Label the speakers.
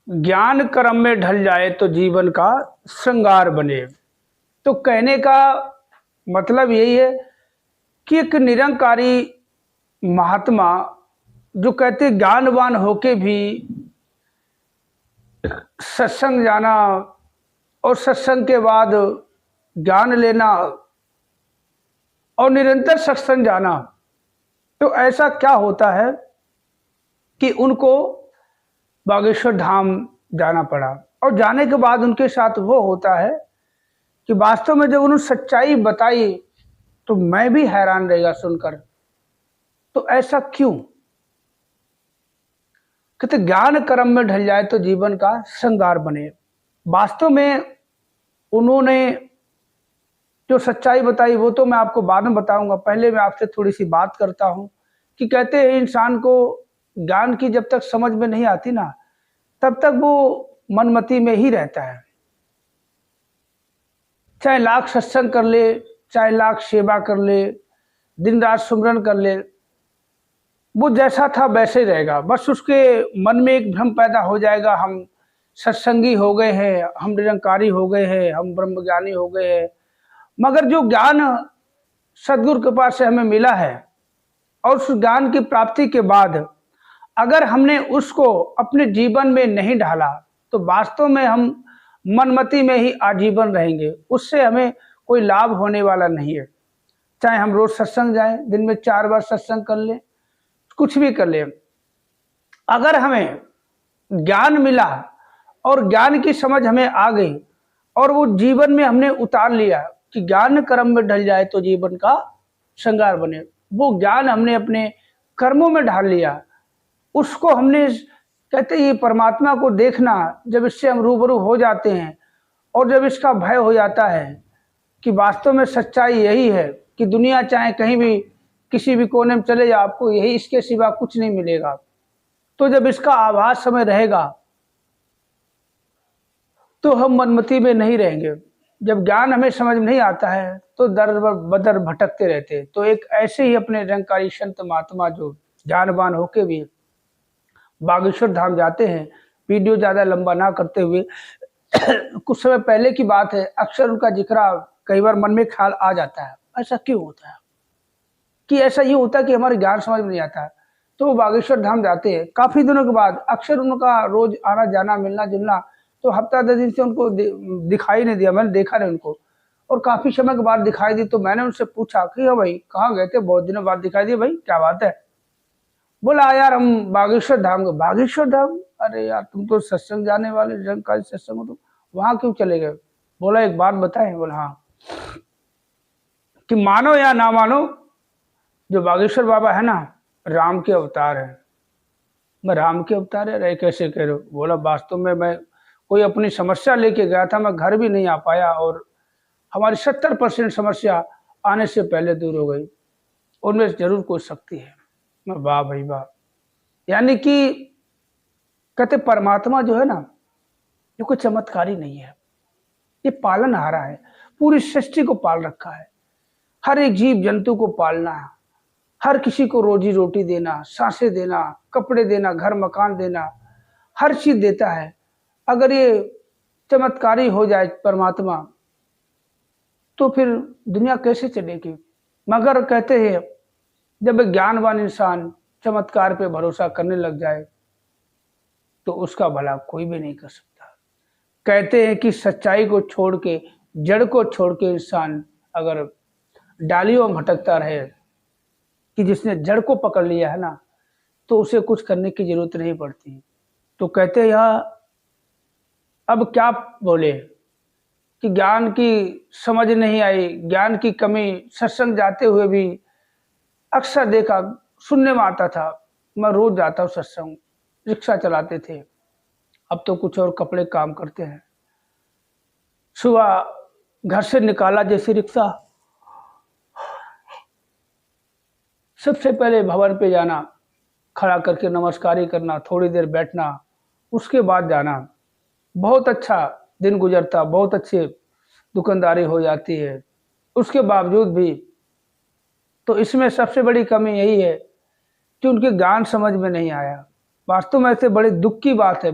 Speaker 1: ज्ञान कर्म में ढल जाए तो जीवन का श्रृंगार बने। तो कहने का मतलब यही है कि एक निरंकारी महात्मा जो कहते ज्ञानवान होके भी सत्संग जाना और सत्संग के बाद ज्ञान लेना और निरंतर सत्संग जाना, तो ऐसा क्या होता है कि उनको बागेश्वर धाम जाना पड़ा। और जाने के बाद उनके साथ वो होता है कि वास्तव में जब उन्होंने सच्चाई बताई तो मैं भी हैरान रहेगा सुनकर। तो ऐसा क्यों? कहते ज्ञान कर्म में ढल जाए तो जीवन का श्रृंगार बने। वास्तव में उन्होंने जो सच्चाई बताई वो तो मैं आपको बाद में बताऊंगा। पहले मैं आपसे थोड़ी सी बात करता हूं कि कहते हैं इंसान को ज्ञान की जब तक समझ में नहीं आती ना, तब तक वो मनमति में ही रहता है। चाहे लाख सत्संग कर ले, चाहे लाख सेवा कर ले, दिन रात सुमरन कर ले, वो जैसा था वैसे ही रहेगा। बस उसके मन में एक भ्रम पैदा हो जाएगा, हम सत्संगी हो गए हैं, हम निरंकारी हो गए हैं, हम ब्रह्मज्ञानी हो गए हैं। मगर जो ज्ञान सदगुरु के पास से हमें मिला है और उस ज्ञान की प्राप्ति के बाद अगर हमने उसको अपने जीवन में नहीं ढाला तो वास्तव में हम मनमति में ही आजीवन रहेंगे। उससे हमें कोई लाभ होने वाला नहीं है। चाहे हम रोज सत्संग जाएं, दिन में 4 बार सत्संग कर ले, कुछ भी कर ले, अगर हमें ज्ञान मिला और ज्ञान की समझ हमें आ गई और वो जीवन में हमने उतार लिया कि ज्ञान कर्म में ढल जाए तो जीवन का श्रृंगार बने, वो ज्ञान हमने अपने कर्मों में ढाल लिया, उसको हमने कहते ये परमात्मा को देखना, जब इससे हम रूबरू हो जाते हैं और जब इसका भय हो जाता है कि वास्तव में सच्चाई यही है कि दुनिया चाहे कहीं भी किसी भी कोने में चले जाओ, आपको यही इसके सिवा कुछ नहीं मिलेगा। तो जब इसका आभास हमें रहेगा तो हम मनमति में नहीं रहेंगे। जब ज्ञान हमें समझ में नहीं आता है तो दर बदर भटकते रहते। तो एक ऐसे ही अपने निरंकारी संत महात्मा जो ज्ञानवान होके भी बागेश्वर धाम जाते हैं। वीडियो ज़्यादा लंबा ना करते हुए कुछ समय पहले की बात है, अक्सर उनका जिक्र कई बार मन में ख्याल आ जाता है, ऐसा क्यों होता है कि ऐसा ये होता है कि हमारे ज्ञान समझ में नहीं आता है। तो वो बागेश्वर धाम जाते हैं। काफ़ी दिनों के बाद अक्सर उनका रोज आना जाना मिलना जुलना, तो हफ्ता 10 दिन से उनको दिखाई नहीं दिया, मैंने देखा नहीं उनको। और काफ़ी समय के बाद दिखाई दी तो मैंने उनसे पूछा कि हाँ भाई कहाँ गए थे, बहुत दिनों बाद दिखाई दिए, भाई क्या बात है। बोला यार हम बागेश्वर धाम गए। बागेश्वर धाम? अरे यार तुम तो सत्संग जाने वाले निरंकारी सत्संग हो, तुम वहां क्यों चले गए? बोला एक बात बताएं। बोला हाँ। कि मानो या ना मानो, जो बागेश्वर बाबा है ना, राम के अवतार है। मैं राम के अवतार है, कैसे कह रहे हो? बोला वास्तव में मैं कोई अपनी समस्या लेके गया था, मैं घर भी नहीं आ पाया और हमारी 70% समस्या आने से पहले दूर हो गई, उनमें जरूर कोई शक्ति है। मैं वाह भाई वाह। यानी कि कहते परमात्मा जो है ना, ये कोई चमत्कारी नहीं है, ये पालनहारा है, पूरी सृष्टि को पाल रखा है। हर एक जीव जंतु को पालना, हर किसी को रोजी रोटी देना, सांसें देना, कपड़े देना, घर मकान देना, हर चीज देता है। अगर ये चमत्कारी हो जाए परमात्मा तो फिर दुनिया कैसे चलेगी? मगर कहते हैं जब एक ज्ञानवान इंसान चमत्कार पे भरोसा करने लग जाए तो उसका भला कोई भी नहीं कर सकता। कहते हैं कि सच्चाई को छोड़ के, जड़ को छोड़ के इंसान अगर डालियों में भटकता रहे, कि जिसने जड़ को पकड़ लिया है ना, तो उसे कुछ करने की जरूरत नहीं पड़ती। तो कहते हैं यहाँ अब क्या बोले कि ज्ञान की समझ नहीं आई, ज्ञान की कमी। सत्संग जाते हुए भी अक्सर देखा, सुनने में आता था, मैं रोज जाता हूँ सत्संग। रिक्शा चलाते थे, अब तो कुछ और कपड़े काम करते हैं। सुबह घर से निकाला जैसे रिक्शा, सबसे पहले भवन पे जाना, खड़ा करके नमस्कार करना, थोड़ी देर बैठना, उसके बाद जाना। बहुत अच्छा दिन गुजरता, बहुत अच्छे दुकानदारी हो जाती है। उसके बावजूद भी तो इसमें सबसे बड़ी कमी यही है कि उनके ज्ञान समझ में नहीं आया। वास्तव में ऐसे बड़े दुख की बात है।